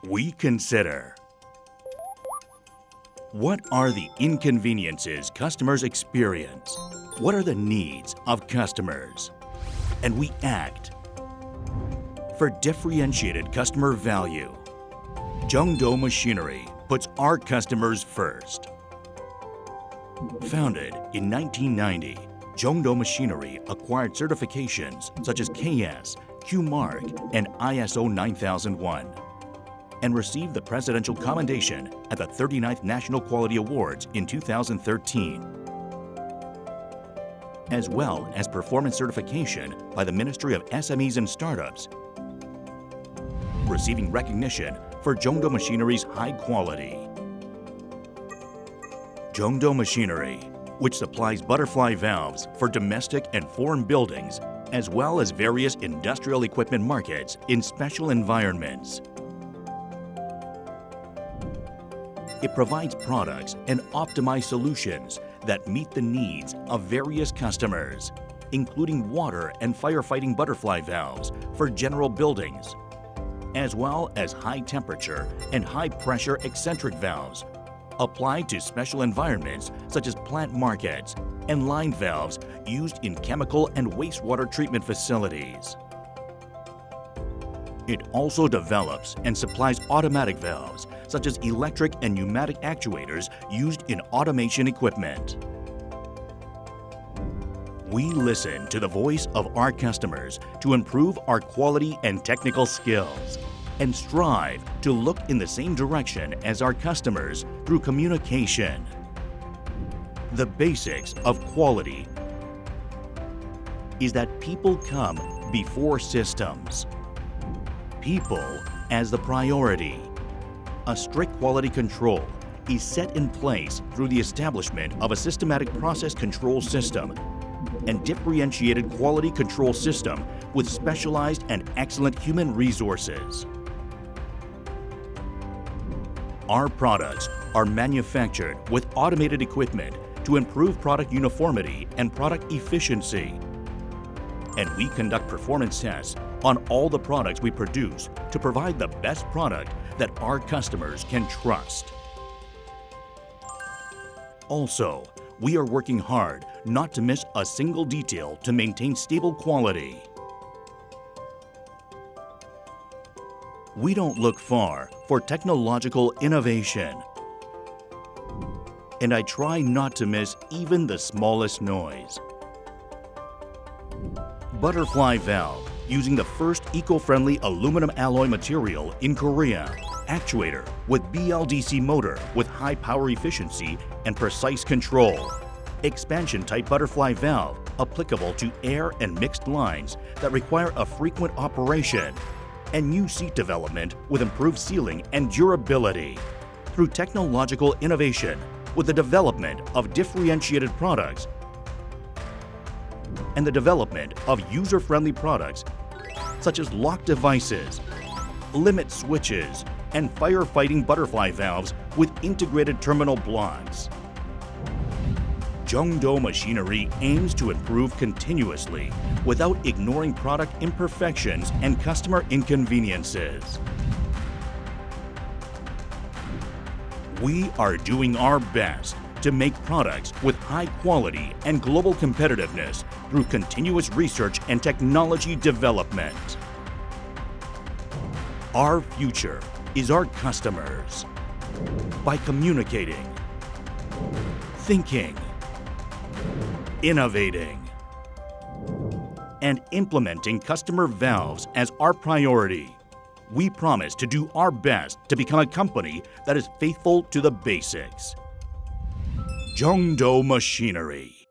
we consider: what are the inconveniences customers experience? What are the needs of customers? And we act for differentiated customer value. Jungdo Machinery puts our customers first. Founded in 1990, Jungdo Machinery acquired certifications such as KS, Q-Mark, and ISO 9001, and received the Presidential Commendation at the 39th National Quality Awards in 2013, as well as performance certification by the Ministry of SMEs and Startups, receiving recognition for Jungdo Machinery's high quality. Jungdo Machinery, which supplies butterfly valves for domestic and foreign buildings, as well as various industrial equipment markets in special environments. It provides products and optimized solutions that meet the needs of various customers, including water and firefighting butterfly valves for general buildings, as well as high temperature and high pressure eccentric valves applied to special environments such as plant markets and line valves used in chemical and wastewater treatment facilities. It also develops and supplies automatic valves such as electric and pneumatic actuators used in automation equipment. We listen to the voice of our customers to improve our quality and technical skills, and strive to look in the same direction as our customers through communication. The basics of quality is that people come before systems. People as the priority. A strict quality control is set in place through the establishment of a systematic process control system and differentiated quality control system with specialized and excellent human resources. Our products are manufactured with automated equipment to improve product uniformity and product efficiency. And we conduct performance tests on all the products we produce to provide the best product that our customers can trust. Also, we are working hard not to miss a single detail to maintain stable quality. We don't look far for technological innovation. And I try not to miss even the smallest noise. Butterfly valve, using the first eco-friendly aluminum alloy material in Korea. Actuator with BLDC motor with high power efficiency and precise control. Expansion type butterfly valve applicable to air and mixed lines that require a frequent operation. And new seat development with improved sealing and durability. Through technological innovation with the development of differentiated products and the development of user-friendly products such as lock devices, limit switches, and firefighting butterfly valves with integrated terminal blocks. Jungdo Machinery aims to improve continuously without ignoring product imperfections and customer inconveniences. We are doing our best to make products with high quality and global competitiveness through continuous research and technology development. Our future is our customers. By communicating, thinking, innovating, and implementing customer valves as our priority, we promise to do our best to become a company that is faithful to the basics. Jungdo Machinery.